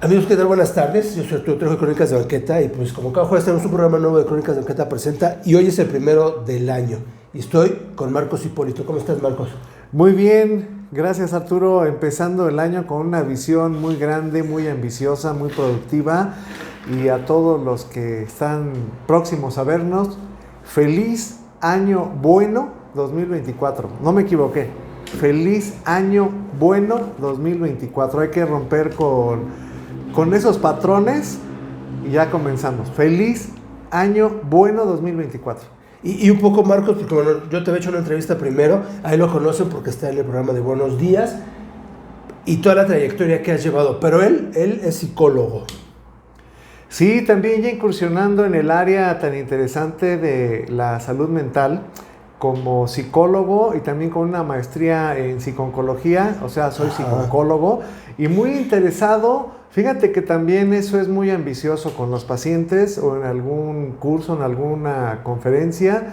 Amigos, ¿qué tal? Buenas tardes. Yo soy Arturo Trejo de Crónicas de Banqueta y pues como cada jueves tenemos un programa nuevo de Crónicas de Banqueta presenta y hoy es el primero del año y estoy con Marcos Hipólito. ¿Cómo estás, Marcos? Muy bien, gracias Arturo, empezando el año con una visión muy grande, muy ambiciosa, muy productiva y a todos los que están próximos a vernos, feliz año bueno 2024, no me equivoqué, feliz año bueno 2024, hay que romper con esos patrones y ya comenzamos, feliz año bueno 2024. Y un poco, Marcos, porque bueno, yo te había hecho una entrevista primero, ahí lo conocen porque está en el programa de Buenos Días y toda la trayectoria que has llevado, pero él es psicólogo. Sí, también ya incursionando en el área tan interesante de la salud mental como psicólogo y también con una maestría en psico-oncología, o sea, soy psico-oncólogo y muy interesado. Fíjate que también eso es muy ambicioso con los pacientes o en algún curso, en alguna conferencia.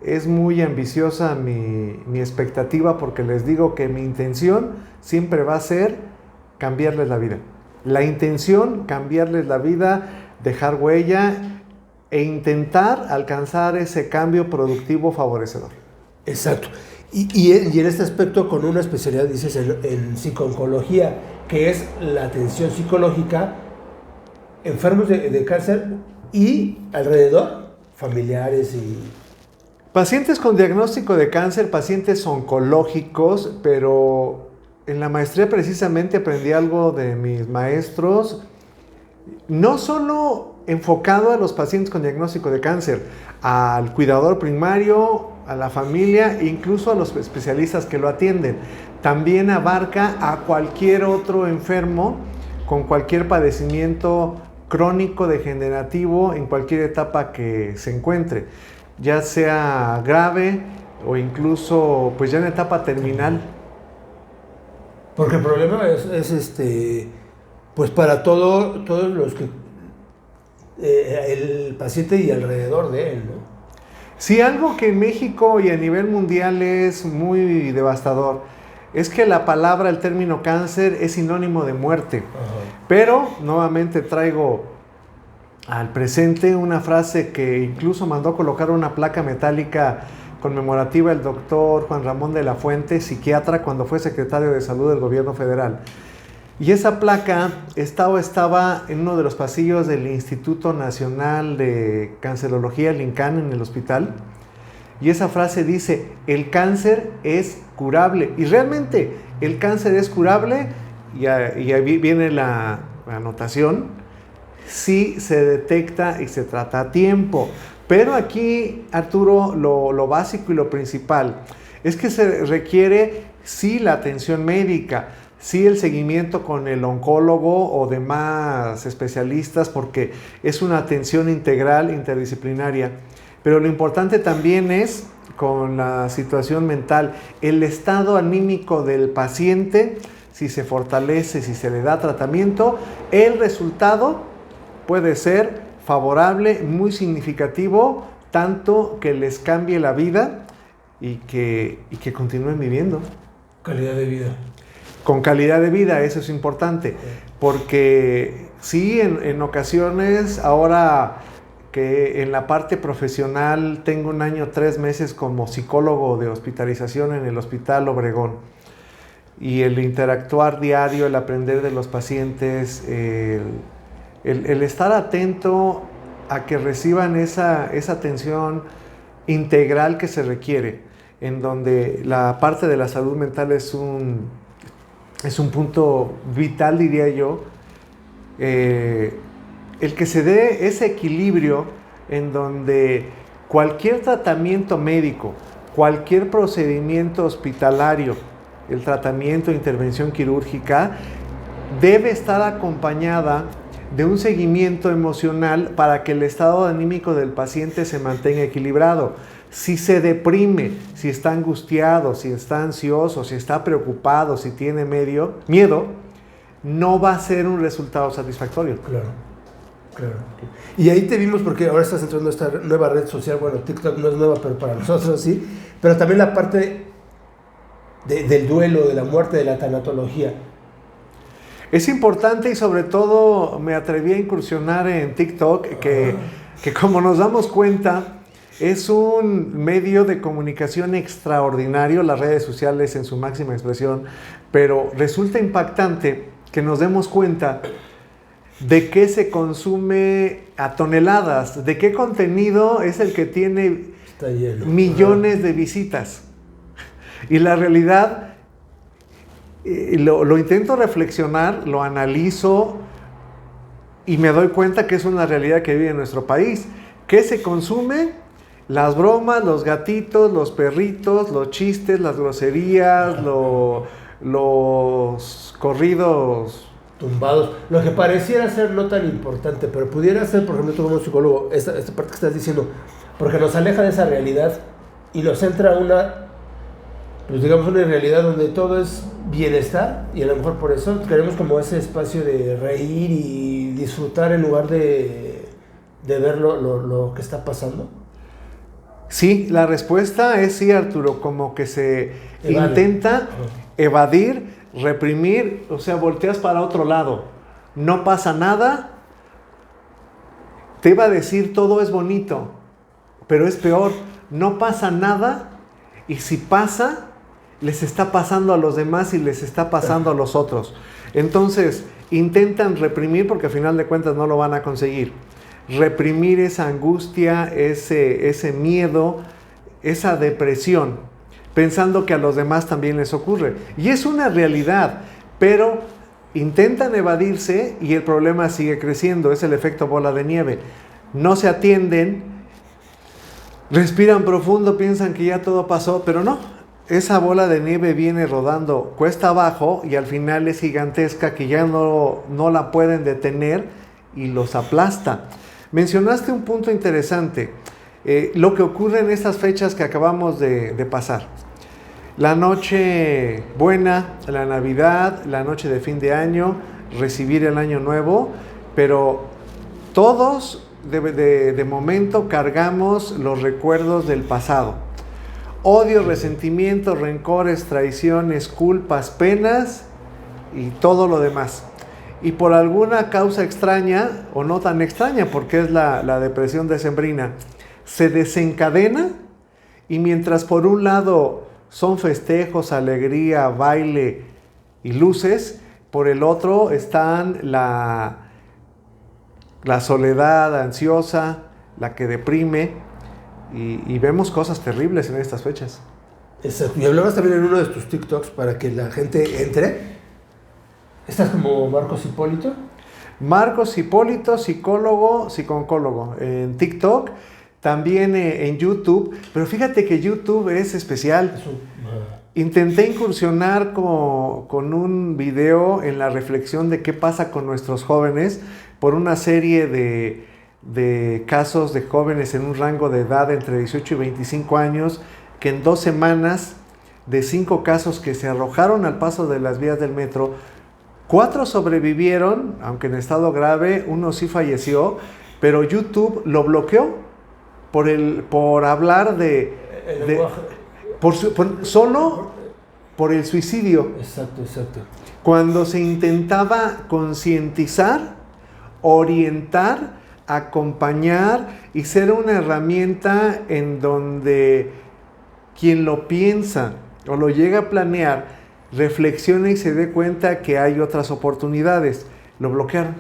Es muy ambiciosa mi expectativa porque les digo que mi intención siempre va a ser cambiarles la vida. La intención, cambiarles la vida, dejar huella e intentar alcanzar ese cambio productivo favorecedor. Exacto. Y en este aspecto con una especialidad, dices, en psico-oncología, que es la atención psicológica, enfermos de cáncer y alrededor, familiares y... Pacientes con diagnóstico de cáncer, pacientes oncológicos, pero en la maestría precisamente aprendí algo de mis maestros, no solo enfocado a los pacientes con diagnóstico de cáncer, al cuidador primario, a la familia, incluso a los especialistas que lo atienden. También abarca a cualquier otro enfermo con cualquier padecimiento crónico degenerativo en cualquier etapa que se encuentre, ya sea grave o incluso pues ya en etapa terminal. Porque el problema es pues para todos los que el paciente y alrededor de él, ¿no? Sí, algo que en México y a nivel mundial es muy devastador es que la palabra, el término cáncer es sinónimo de muerte. Ajá. Pero nuevamente traigo al presente una frase que incluso mandó colocar una placa metálica conmemorativa el doctor Juan Ramón de la Fuente, psiquiatra, cuando fue secretario de Salud del gobierno federal. Y esa placa estaba en uno de los pasillos del Instituto Nacional de Cancerología, el INCAN, en el hospital. Y esa frase dice, el cáncer es curable. Y realmente el cáncer es curable, y ahí viene la anotación, si se detecta y se trata a tiempo. Pero aquí, Arturo, lo básico y lo principal es que se requiere, sí, la atención médica, sí el seguimiento con el oncólogo o demás especialistas, porque es una atención integral, interdisciplinaria. Pero lo importante también es con la situación mental, el estado anímico del paciente, si se fortalece, si se le da tratamiento, el resultado puede ser favorable, muy significativo, tanto que les cambie la vida y que continúen viviendo. Calidad de vida. Con calidad de vida, eso es importante, porque sí, en ocasiones, ahora que en la parte profesional tengo 1 año, 3 meses como psicólogo de hospitalización en el Hospital Obregón, y el interactuar diario, el aprender de los pacientes, el estar atento a que reciban esa atención integral que se requiere, en donde la parte de la salud mental es un punto vital, diría yo, el que se dé ese equilibrio en donde cualquier tratamiento médico, cualquier procedimiento hospitalario, el tratamiento, intervención quirúrgica, debe estar acompañada de un seguimiento emocional para que el estado anímico del paciente se mantenga equilibrado. Si se deprime, si está angustiado, si está ansioso, si está preocupado, si tiene miedo, no va a ser un resultado satisfactorio. Claro. Y ahí te vimos porque ahora estás entrando a esta nueva red social, bueno, TikTok no es nueva, pero para nosotros sí, pero también la parte del duelo, de la muerte, de la tanatología. Es importante y sobre todo me atreví a incursionar en TikTok, que como nos damos cuenta, es un medio de comunicación extraordinario, las redes sociales en su máxima expresión, pero resulta impactante que nos demos cuenta de qué se consume a toneladas, de qué contenido es el que tiene millones de visitas. Y la realidad, lo intento reflexionar, lo analizo y me doy cuenta que es una realidad que vive en nuestro país. ¿Qué se consume? Las bromas, los gatitos, los perritos, los chistes, las groserías, los corridos tumbados. Lo que pareciera ser no tan importante, pero pudiera ser, por ejemplo, tú como psicólogo, esta parte que estás diciendo, porque nos aleja de esa realidad y nos entra a una, pues digamos, una realidad donde todo es bienestar, y a lo mejor por eso queremos como ese espacio de reír y disfrutar en lugar de ver lo que está pasando. Sí, la respuesta es sí, Arturo, como que se intenta evadir, reprimir, o sea, volteas para otro lado, no pasa nada. Te iba a decir todo es bonito, pero es peor, no pasa nada, y si pasa, les está pasando a los demás y les está pasando a los otros. Entonces, intentan reprimir porque al final de cuentas no lo van a conseguir. Reprimir esa angustia, ese miedo, esa depresión, pensando que a los demás también les ocurre. Y es una realidad, pero intentan evadirse y el problema sigue creciendo. Es el efecto bola de nieve. No se atienden, respiran profundo, piensan que ya todo pasó, pero no. Esa bola de nieve viene rodando cuesta abajo y al final es gigantesca, que ya no la pueden detener y los aplasta. Mencionaste un punto interesante, lo que ocurre en estas fechas que acabamos de pasar. La noche buena, la Navidad, la noche de fin de año, recibir el año nuevo, pero todos de momento cargamos los recuerdos del pasado. Odio, resentimientos, rencores, traiciones, culpas, penas y todo lo demás. Y por alguna causa extraña, o no tan extraña, porque es la depresión decembrina, se desencadena, y mientras por un lado son festejos, alegría, baile y luces, por el otro están la soledad ansiosa, la que deprime, y vemos cosas terribles en estas fechas. Exacto. Y hablabas también en uno de tus TikToks para que la gente entre. ¿Estás como Marcos Hipólito? Marcos Hipólito, psicólogo, psico-oncólogo, en TikTok, también en YouTube, pero fíjate que YouTube es especial. Intenté incursionar con un video en la reflexión de qué pasa con nuestros jóvenes por una serie de casos de jóvenes en un rango de edad entre 18 y 25 años, que en 2 semanas, de 5 casos que se arrojaron al paso de las vías del metro, 4 sobrevivieron, aunque en estado grave, 1 sí falleció, pero YouTube lo bloqueó por hablar solo por el suicidio. Exacto. Cuando se intentaba concientizar, orientar, acompañar y ser una herramienta en donde quien lo piensa o lo llega a planear reflexione y se dé cuenta que hay otras oportunidades. Lo bloquearon.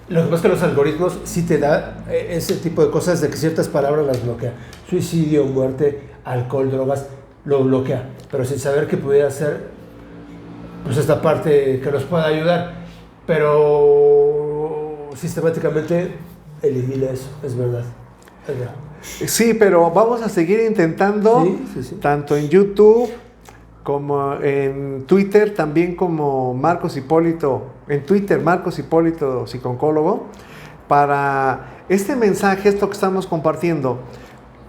Lo que pasa es que los algoritmos sí te da ese tipo de cosas, de que ciertas palabras las bloquea. Suicidio, muerte, alcohol, drogas, lo bloquea. Pero sin saber que pudiera ser pues esta parte que nos pueda ayudar. Pero sistemáticamente elimina eso, es verdad. Sí, pero vamos a seguir intentando, sí. Tanto en YouTube como en Twitter, también como Marcos Hipólito, en Twitter, Marcos Hipólito, psico-oncólogo, para este mensaje, esto que estamos compartiendo,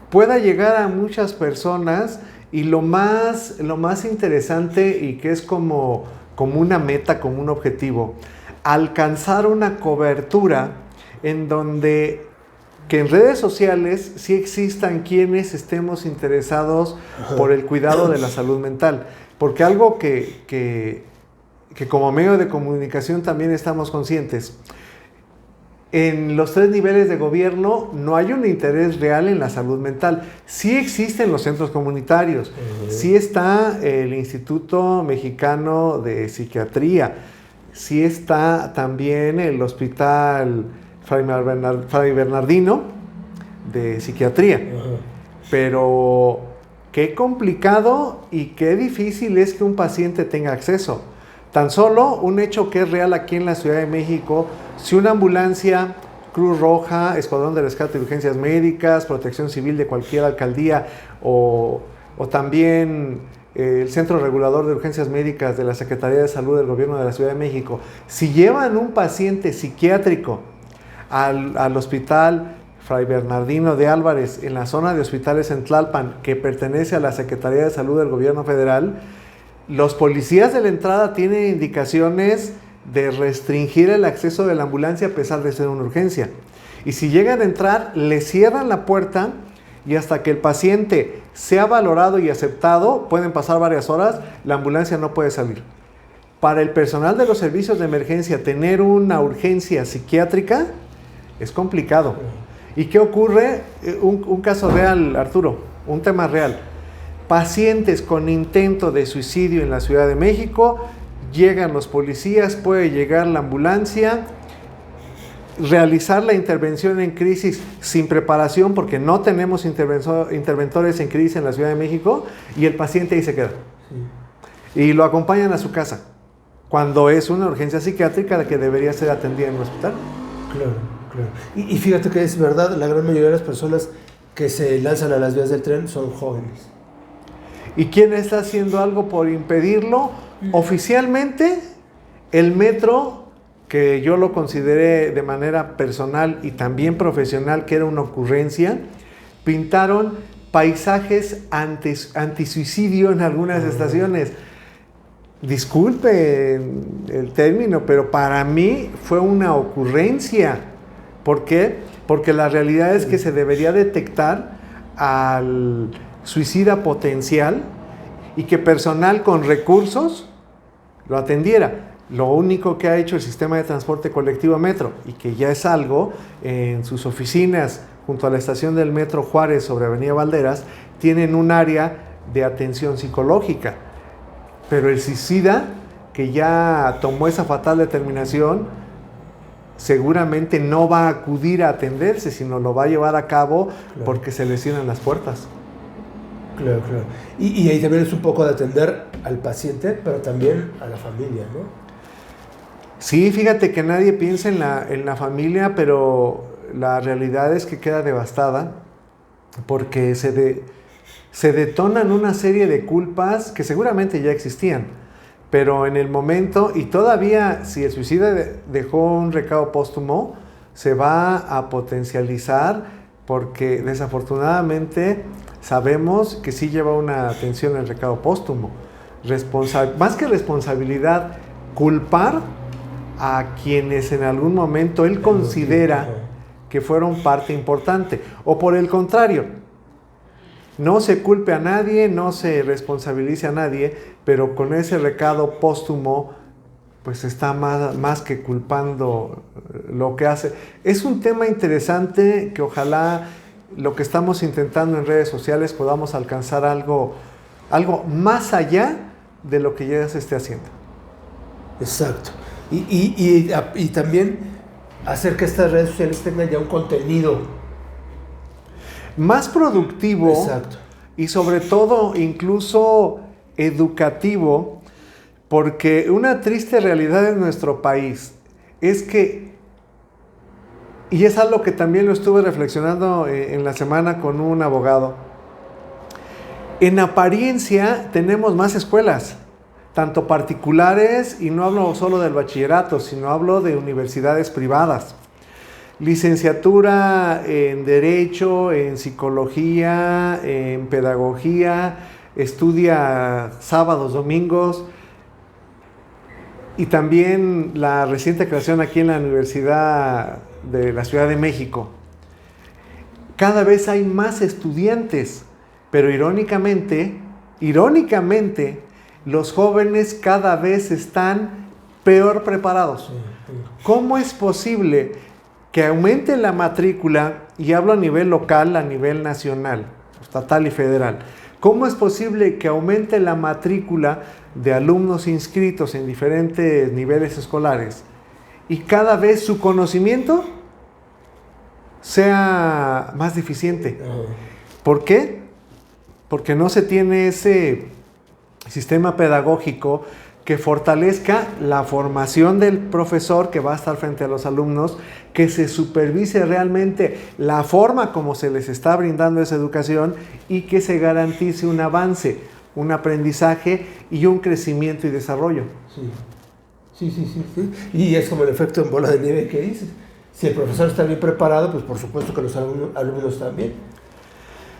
pueda llegar a muchas personas. Y lo más interesante, y que es como una meta, como un objetivo, alcanzar una cobertura en donde que en redes sociales sí existan quienes estemos interesados por el cuidado de la salud mental. Porque algo que que como medio de comunicación también estamos conscientes. En los 3 niveles de gobierno no hay un interés real en la salud mental. Sí existen los centros comunitarios, sí está el Instituto Mexicano de Psiquiatría, sí está también el Hospital Fray Bernardino de Psiquiatría. Pero qué complicado y qué difícil es que un paciente tenga acceso. Tan solo un hecho que es real aquí en la Ciudad de México: si una ambulancia, Cruz Roja, Escuadrón de Rescate de Urgencias Médicas, Protección Civil de cualquier alcaldía o también el Centro Regulador de Urgencias Médicas de la Secretaría de Salud del Gobierno de la Ciudad de México, si llevan un paciente psiquiátrico al Hospital Fray Bernardino de Álvarez, en la zona de hospitales en Tlalpan, que pertenece a la Secretaría de Salud del Gobierno Federal, los policías de la entrada tienen indicaciones de restringir el acceso de la ambulancia a pesar de ser una urgencia. Y si llegan a entrar, le cierran la puerta y hasta que el paciente sea valorado y aceptado, pueden pasar varias horas, la ambulancia no puede salir. Para el personal de los servicios de emergencia, tener una urgencia psiquiátrica es complicado. ¿Y qué ocurre? Un caso real, Arturo, un tema real. Pacientes con intento de suicidio en la Ciudad de México, llegan los policías, puede llegar la ambulancia, realizar la intervención en crisis sin preparación, porque no tenemos interventores en crisis en la Ciudad de México, y el paciente ahí se queda. Sí. Y lo acompañan a su casa, cuando es una urgencia psiquiátrica que debería ser atendida en un hospital. Claro, claro. Y fíjate que es verdad, la gran mayoría de las personas que se lanzan a las vías del tren son jóvenes. ¿Y quién está haciendo algo por impedirlo? Oficialmente, el metro, que yo lo consideré de manera personal y también profesional que era una ocurrencia, pintaron paisajes antisuicidio en algunas estaciones. Disculpen el término, pero para mí fue una ocurrencia. ¿Por qué? Porque la realidad es que se debería detectar al suicida potencial y que personal con recursos lo atendiera. Lo único que ha hecho el sistema de transporte colectivo Metro, y que ya es algo, en sus oficinas junto a la estación del Metro Juárez sobre Avenida Valderas, tienen un área de atención psicológica. Pero el suicida que ya tomó esa fatal determinación seguramente no va a acudir a atenderse, sino lo va a llevar a cabo, claro, porque se le cierran las puertas. Claro, claro. Y ahí también es un poco de atender al paciente, pero también a la familia, ¿no? Sí, fíjate que nadie piensa en la familia, pero la realidad es que queda devastada porque se detonan una serie de culpas que seguramente ya existían, pero en el momento, y todavía si el suicida dejó un recado póstumo, se va a potencializar porque desafortunadamente sabemos que sí lleva una atención el recado póstumo. Más que responsabilidad, culpar a quienes en algún momento él considera que fueron parte importante. O por el contrario, no se culpe a nadie, no se responsabilice a nadie, pero con ese recado póstumo, pues está más que culpando lo que hace. Es un tema interesante que ojalá lo que estamos intentando en redes sociales podamos alcanzar algo más allá de lo que ya se esté haciendo. Exacto. Y también hacer que estas redes sociales tengan ya un contenido más productivo. Exacto. Y sobre todo incluso educativo, porque una triste realidad en nuestro país es que, y es algo que también lo estuve reflexionando en la semana con un abogado, en apariencia tenemos más escuelas, tanto particulares, y no hablo solo del bachillerato, sino hablo de universidades privadas. Licenciatura en Derecho, en Psicología, en Pedagogía, estudia sábados, domingos, y también la reciente creación aquí en la Universidad de la Ciudad de México. Cada vez hay más estudiantes, pero irónicamente, los jóvenes cada vez están peor preparados. ¿Cómo es posible que aumente la matrícula, y hablo a nivel local, a nivel nacional, estatal y federal? ¿Cómo es posible que aumente la matrícula de alumnos inscritos en diferentes niveles escolares y cada vez su conocimiento sea más deficiente? ¿Por qué? Porque no se tiene ese sistema pedagógico que fortalezca la formación del profesor que va a estar frente a los alumnos, que se supervise realmente la forma como se les está brindando esa educación y que se garantice un avance, un aprendizaje y un crecimiento y desarrollo. Sí. Y es como el efecto en bola de nieve que dices. Si el profesor está bien preparado, pues por supuesto que los alumnos también.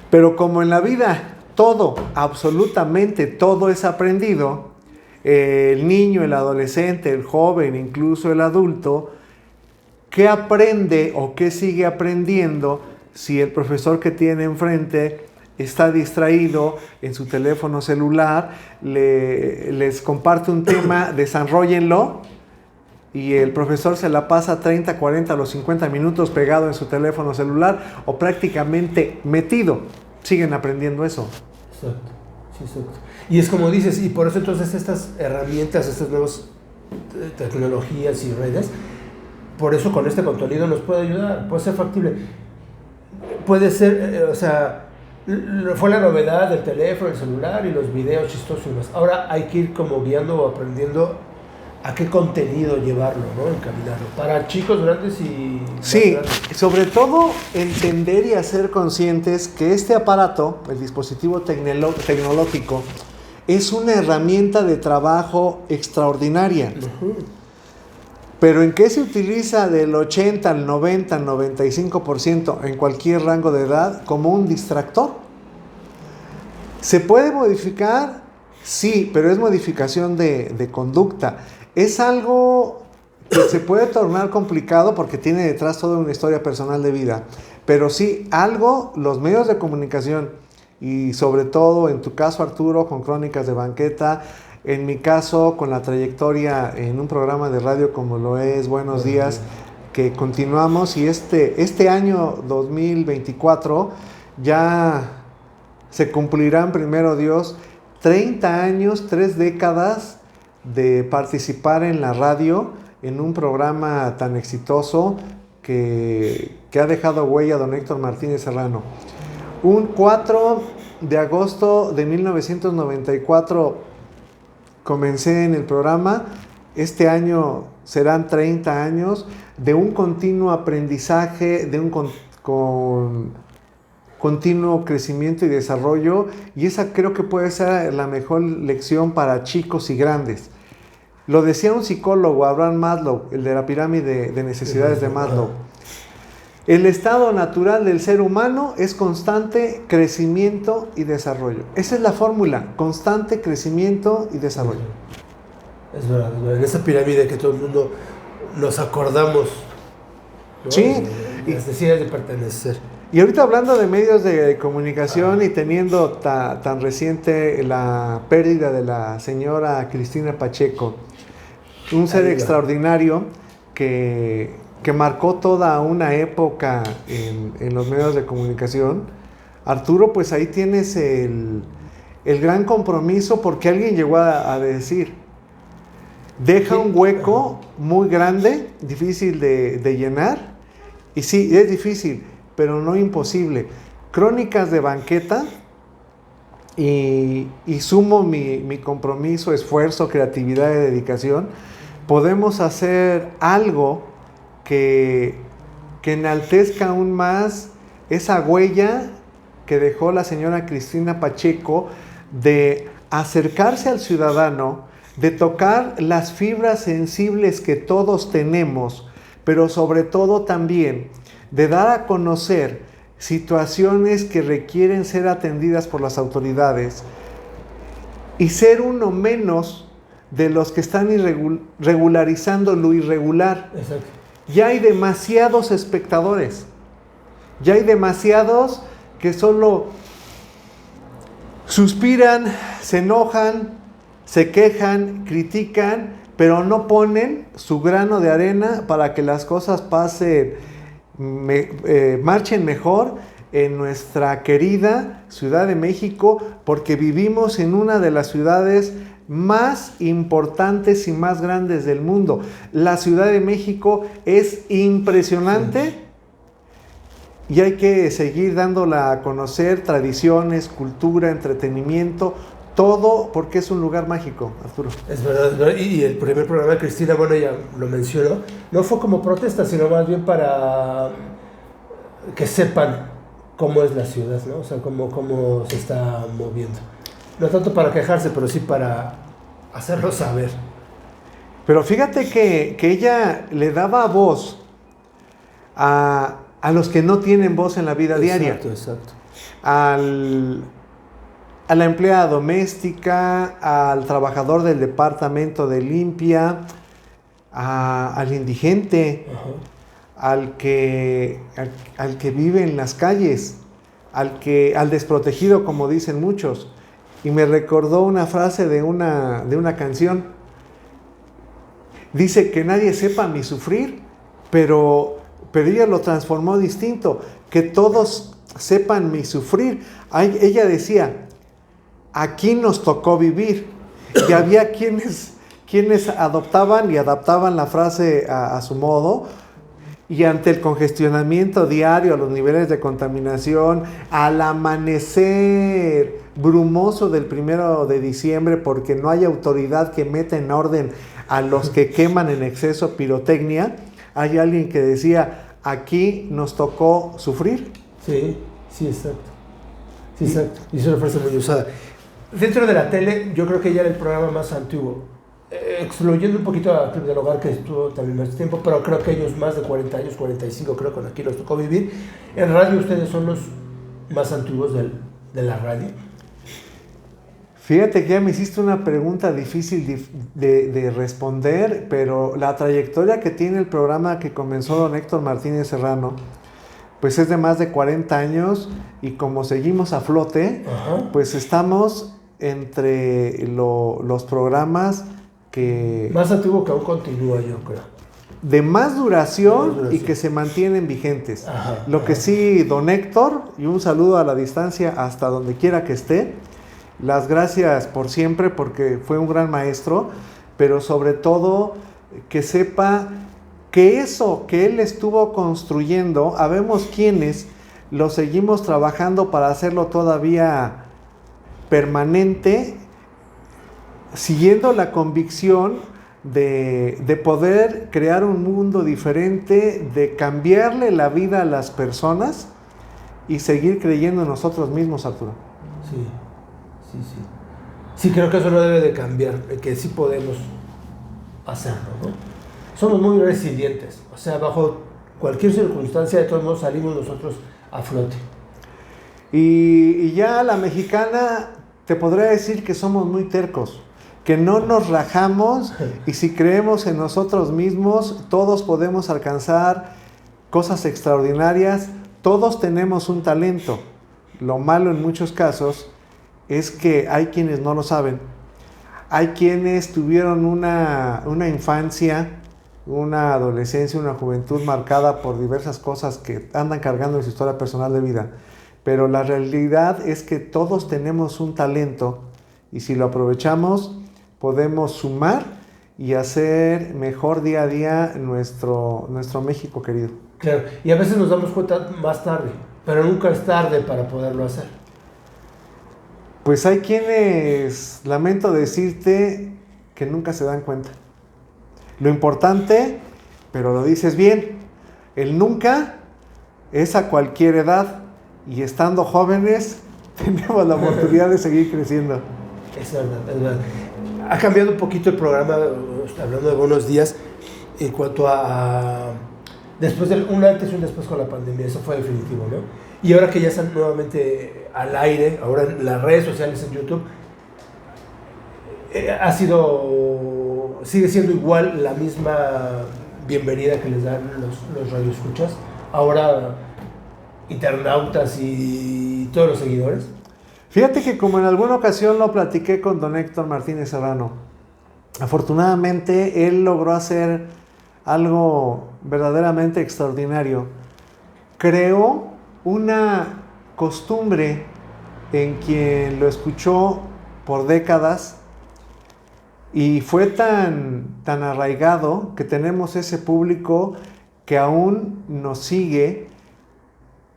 Pero como en la vida todo, absolutamente todo es aprendido, el niño, el adolescente, el joven, incluso el adulto, ¿qué aprende o qué sigue aprendiendo si el profesor que tiene enfrente está distraído en su teléfono celular, les comparte un tema, desarróllenlo, y el profesor se la pasa 30, 40, los 50 minutos pegado en su teléfono celular o prácticamente metido? Siguen aprendiendo eso. Exacto. Y es como dices, y por eso entonces estas herramientas, estas nuevas tecnologías y redes, por eso con este contenido nos puede ayudar, puede ser factible. Puede ser, fue la novedad del teléfono, el celular y los videos chistosos y más. Ahora hay que ir como guiando o aprendiendo a qué contenido llevarlo, ¿no? Encaminarlo. Para chicos, grandes y... Sí, sobre todo entender y hacer conscientes que este aparato, el dispositivo tecnológico, es una herramienta de trabajo extraordinaria. Uh-huh. Pero ¿en qué se utiliza del 80 al 90, al 95% en cualquier rango de edad? Como un distractor. ¿Se puede modificar? Sí, pero es modificación de conducta. Es algo que se puede tornar complicado porque tiene detrás toda una historia personal de vida. Pero sí, los medios de comunicación, y sobre todo en tu caso, Arturo, con Crónicas de Banqueta, en mi caso con la trayectoria en un programa de radio como lo es Buenos Días, que continuamos, y este año 2024 ya se cumplirán, primero Dios, 30 años, 3 décadas de participar en la radio en un programa tan exitoso que ha dejado huella don Héctor Martínez Serrano. Un 4 de agosto de 1994 comencé en el programa. Este año serán 30 años de un continuo aprendizaje, de un continuo crecimiento y desarrollo, y esa creo que puede ser la mejor lección para chicos y grandes. Lo decía un psicólogo, Abraham Maslow, el de la pirámide de necesidades de Maslow. El estado natural del ser humano es constante crecimiento y desarrollo. Esa es la fórmula, constante crecimiento y desarrollo. Es verdad, en esa pirámide que todo el mundo nos acordamos, ¿no? Sí. Las necesidades de pertenecer. Y ahorita hablando de medios de comunicación y teniendo tan reciente la pérdida de la señora Cristina Pacheco, un ser extraordinario que marcó toda una época en los medios de comunicación. Arturo, pues ahí tienes el gran compromiso, porque alguien llegó a decir, deja un hueco muy grande, difícil de llenar, y sí, es difícil, pero no imposible. Crónicas de Banqueta, y sumo mi compromiso, esfuerzo, creatividad y dedicación, podemos hacer algo que enaltezca aún más esa huella que dejó la señora Cristina Pacheco de acercarse al ciudadano, de tocar las fibras sensibles que todos tenemos, pero sobre todo también de dar a conocer situaciones que requieren ser atendidas por las autoridades y ser uno menos de los que están regularizando lo irregular. Exacto. Ya hay demasiados espectadores, ya hay demasiados que solo suspiran, se enojan, se quejan, critican, pero no ponen su grano de arena para que las cosas marchen mejor en nuestra querida Ciudad de México, porque vivimos en una de las ciudades más importantes y más grandes del mundo. La Ciudad de México es impresionante y hay que seguir dándola a conocer, tradiciones, cultura, entretenimiento, todo, porque es un lugar mágico, Arturo. Es verdad. Y el primer programa de Cristina, bueno, ella lo mencionó, no fue como protesta, sino más bien para que sepan cómo es la ciudad, ¿no? O sea, cómo se está moviendo. No tanto para quejarse, pero sí para hacerlo saber. Pero fíjate que ella le daba voz a los que no tienen voz en la vida diaria. Exacto. A la empleada doméstica, al trabajador del departamento de limpia, al indigente, al que vive en las calles, al desprotegido, como dicen muchos. Y me recordó una frase de una canción. Dice que nadie sepa mi sufrir, pero ella lo transformó distinto, que todos sepan mi sufrir. Ella decía, aquí nos tocó vivir. Y había quienes adoptaban y adaptaban la frase a su modo, y ante el congestionamiento diario, a los niveles de contaminación, al amanecer brumoso del 1 de diciembre, porque no hay autoridad que meta en orden a los que queman en exceso pirotecnia, hay alguien que decía, aquí nos tocó sufrir. Sí, exacto. Sí, exacto. Y es una frase muy usada. Dentro de la tele, yo creo que ya era el programa más antiguo. Excluyendo un poquito a Club del Hogar, que estuvo también más tiempo, pero creo que ellos más de 40 años, 45, creo que aquí nos tocó vivir. En radio ustedes son los más antiguos de la radio. Fíjate que ya me hiciste una pregunta difícil de responder, pero la trayectoria que tiene el programa que comenzó don Héctor Martínez Serrano, pues es de más de 40 años, y como seguimos a flote, pues estamos entre los programas que... Más antiguo que aún continúa, yo creo. De más duración y que se mantienen vigentes. Lo que sí, don Héctor, y un saludo a la distancia hasta donde quiera que esté, las gracias por siempre, porque fue un gran maestro, pero sobre todo que sepa que eso que él estuvo construyendo, habemos quienes lo seguimos trabajando para hacerlo todavía permanente, siguiendo la convicción de poder crear un mundo diferente, de cambiarle la vida a las personas y seguir creyendo en nosotros mismos, Arturo. Sí. Sí, creo que eso no debe de cambiar, que sí podemos hacerlo, ¿no? Somos muy resilientes, o sea, bajo cualquier circunstancia, de todos modos salimos nosotros a flote. Y ya la mexicana, te podría decir que somos muy tercos, que no nos rajamos, y si creemos en nosotros mismos, todos podemos alcanzar cosas extraordinarias, todos tenemos un talento. Lo malo en muchos casos es que hay quienes no lo saben, hay quienes tuvieron una infancia, una adolescencia, una juventud marcada por diversas cosas que andan cargando en su historia personal de vida, pero la realidad es que todos tenemos un talento, y si lo aprovechamos podemos sumar y hacer mejor día a día nuestro México querido. Claro, y a veces nos damos cuenta más tarde, pero nunca es tarde para poderlo hacer. Pues hay quienes, lamento decirte, que nunca se dan cuenta. Lo importante, pero lo dices bien, el nunca es a cualquier edad, y estando jóvenes tenemos la oportunidad de seguir creciendo. Es verdad. Ha cambiado un poquito el programa, hablando de Buenos Días, en cuanto a después un antes y un después con la pandemia, eso fue definitivo, ¿no? Y ahora que ya están nuevamente al aire, ahora en las redes sociales, en YouTube, sigue siendo igual la misma bienvenida que les dan los radioescuchas, ahora internautas y todos los seguidores. Fíjate que como en alguna ocasión lo platiqué con don Héctor Martínez Serrano, afortunadamente él logró hacer algo verdaderamente extraordinario. Creó una costumbre en quien lo escuchó por décadas y fue tan arraigado que tenemos ese público que aún nos sigue,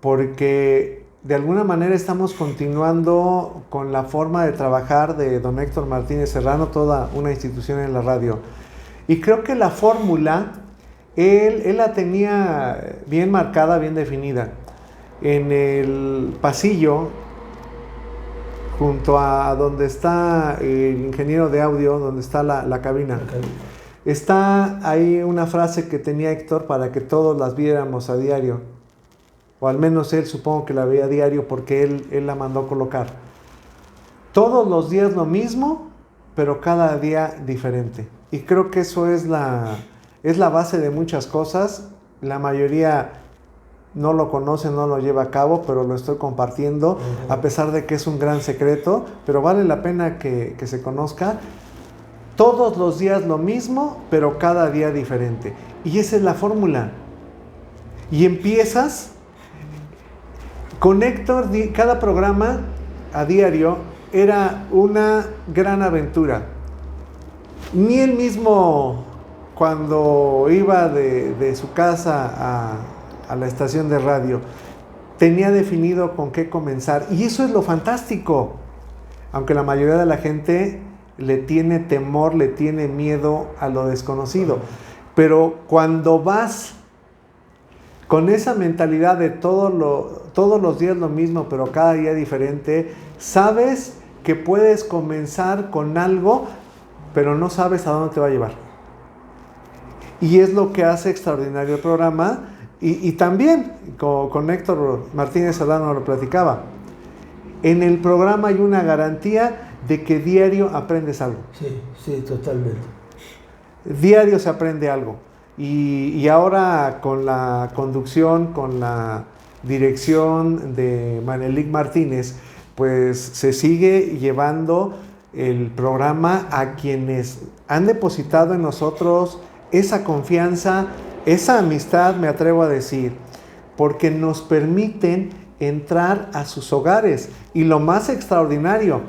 porque de alguna manera estamos continuando con la forma de trabajar de don Héctor Martínez Serrano, toda una institución en la radio. Y creo que la fórmula, él la tenía bien marcada, bien definida. En el pasillo, junto a donde está el ingeniero de audio, donde está la cabina, está ahí una frase que tenía Héctor para que todos las viéramos a diario, o al menos él supongo que la veía a diario porque él la mandó colocar. Todos los días lo mismo, pero cada día diferente. Y creo que eso es la base de muchas cosas. La mayoría no lo conoce, no lo lleva a cabo, pero lo estoy compartiendo, a pesar de que es un gran secreto, pero vale la pena que se conozca. Todos los días lo mismo, pero cada día diferente. Y esa es la fórmula. Y empiezas con Héctor, cada programa a diario era una gran aventura. Ni él mismo, cuando iba de su casa a la estación de radio, tenía definido con qué comenzar. Y eso es lo fantástico. Aunque la mayoría de la gente le tiene temor, le tiene miedo a lo desconocido. Pero cuando vas con esa mentalidad de todos los días lo mismo, pero cada día diferente, sabes que puedes comenzar con algo, pero no sabes a dónde te va a llevar. Y es lo que hace extraordinario el programa. Y también con Héctor Martínez Serrano lo platicaba. En el programa hay una garantía de que diario aprendes algo. Sí, totalmente. Diario se aprende algo. Y ahora con la conducción, con la dirección de Manelik Martínez, pues se sigue llevando el programa a quienes han depositado en nosotros esa confianza, esa amistad, me atrevo a decir, porque nos permiten entrar a sus hogares. Y lo más extraordinario,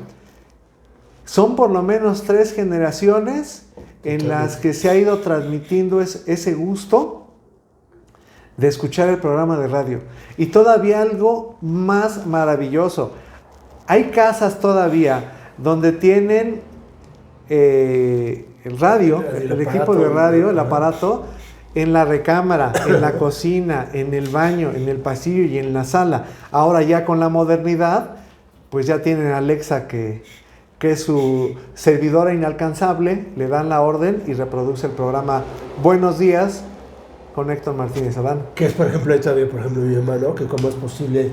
son por lo menos 3 generaciones en las que se ha ido transmitiendo ese gusto de escuchar el programa de radio. Y todavía algo más maravilloso. Hay casas todavía donde tienen el radio, el equipo de radio, el aparato, en la recámara, en la cocina, en el baño, en el pasillo y en la sala. Ahora ya con la modernidad, pues ya tienen a Alexa que es su servidora inalcanzable, le dan la orden y reproduce el programa Buenos Días con Héctor Martínez Serrano. Que es, por ejemplo, ahí todavía, por ejemplo, mi hermano, que cómo es posible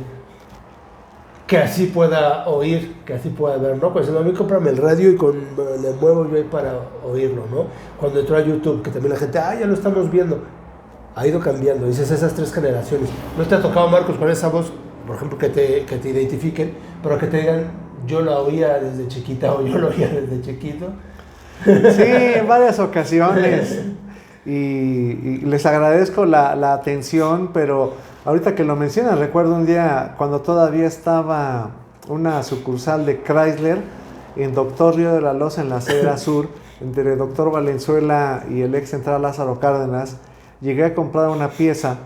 que así pueda oír, que así pueda ver, ¿no? Pues a mí cómprame el radio y le muevo yo ahí para oírlo, ¿no? Cuando entró a YouTube, que también la gente, ya lo estamos viendo, ha ido cambiando, dices, esas 3 generaciones. ¿No te ha tocado, Marcos, con esa voz, por ejemplo, que te identifiquen, pero que te digan, yo la oía desde chiquita o yo lo oía desde chiquito? Sí, en varias ocasiones. Y les agradezco la atención, pero ahorita que lo mencionas, recuerdo un día cuando todavía estaba una sucursal de Chrysler en Doctor Río de la Loza, en la acera sur, entre Doctor Valenzuela y el ex central Lázaro Cárdenas. Llegué a comprar una pieza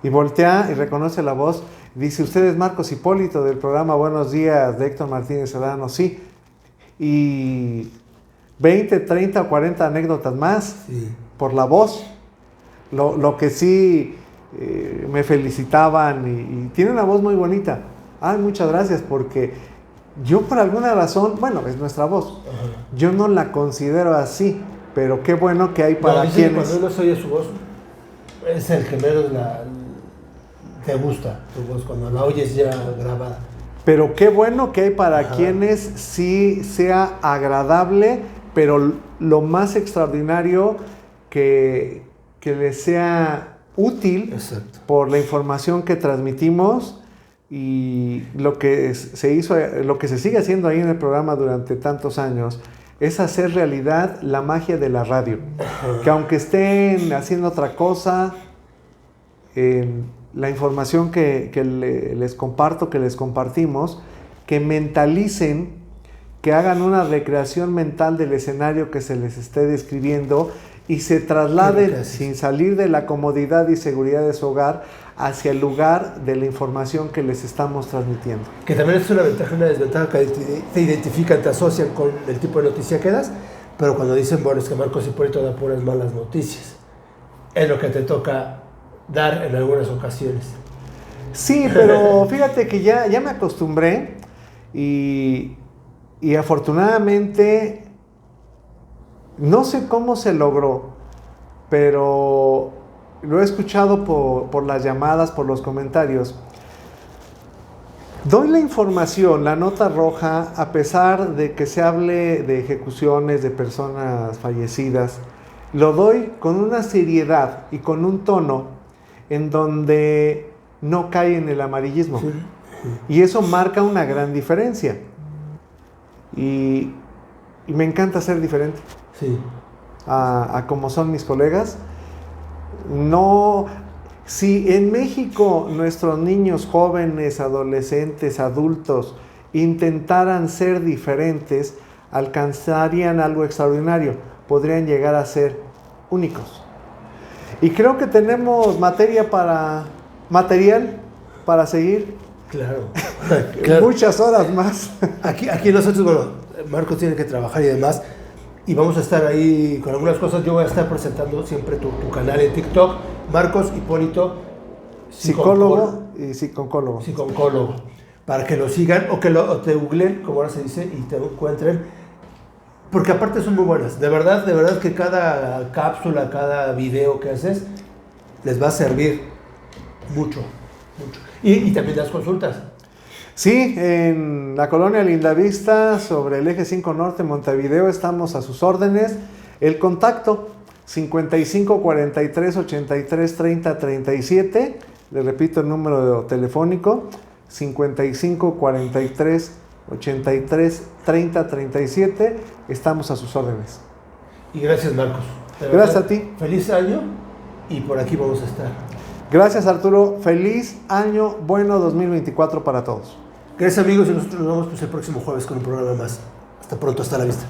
y voltea y reconoce la voz. Dice, ¿usted es Marcos Hipólito del programa Buenos Días de Héctor Martínez Serrano? Sí. Y 20, 30 o 40 anécdotas más, sí, por la voz. Lo que sí me felicitaban y tiene una voz muy bonita. Muchas gracias, porque yo por alguna razón, bueno, es nuestra voz, yo no la considero así, pero qué bueno que hay para quienes... Cuando uno oye su voz, es el que menos te gusta tu voz, cuando la oyes ya grabada. Pero qué bueno que hay para quienes sí sea agradable, pero lo más extraordinario que les sea útil. Exacto. Por la información que transmitimos, y lo que se hizo, lo que se sigue haciendo ahí en el programa durante tantos años, es hacer realidad la magia de la radio. Que aunque estén haciendo otra cosa, la información que les comparto, que les compartimos, que mentalicen, que hagan una recreación mental del escenario que se les esté describiendo y se trasladen sin salir de la comodidad y seguridad de su hogar hacia el lugar de la información que les estamos transmitiendo. Que también es una ventaja y una desventaja, que te identifican, te asocian con el tipo de noticia que das, pero cuando dicen, bueno, es que Marcos Hipólito da puras malas noticias, es lo que te toca dar en algunas ocasiones. Sí, pero fíjate que ya me acostumbré y afortunadamente no sé cómo se logró, pero lo he escuchado por las llamadas, por los comentarios. Doy la información, la nota roja, a pesar de que se hable de ejecuciones de personas fallecidas, lo doy con una seriedad y con un tono en donde no cae en el amarillismo. Sí. Y eso marca una gran diferencia. Y me encanta ser diferente. Sí. A como son mis colegas. No, si en México nuestros niños, jóvenes, adolescentes, adultos intentaran ser diferentes, alcanzarían algo extraordinario, podrían llegar a ser únicos. Y creo que tenemos material para seguir. Claro. Claro. Muchas horas más. Aquí nosotros, bueno, Marcos tiene que trabajar y demás, y vamos a estar ahí con algunas cosas. Yo voy a estar presentando siempre tu canal en TikTok, Marcos Hipólito, psicólogo y psiconcólogo. Psiconcólogo, para que lo sigan o que te googlen, como ahora se dice, y te encuentren, porque aparte son muy buenas. De verdad que cada cápsula, cada video que haces les va a servir mucho. Y también das consultas. Sí, en la colonia Lindavista, sobre el eje 5 Norte, Montevideo, estamos a sus órdenes. El contacto, 55 43 83 30 37. Le repito el número telefónico, 55 43 83 30 37. Estamos a sus órdenes. Y gracias, Marcos. Gracias a ti. Feliz año, y por aquí vamos a estar. Gracias, Arturo. Feliz año bueno 2024 para todos. Gracias, amigos, y nosotros nos vemos el próximo jueves con un programa más. Hasta pronto, hasta la vista.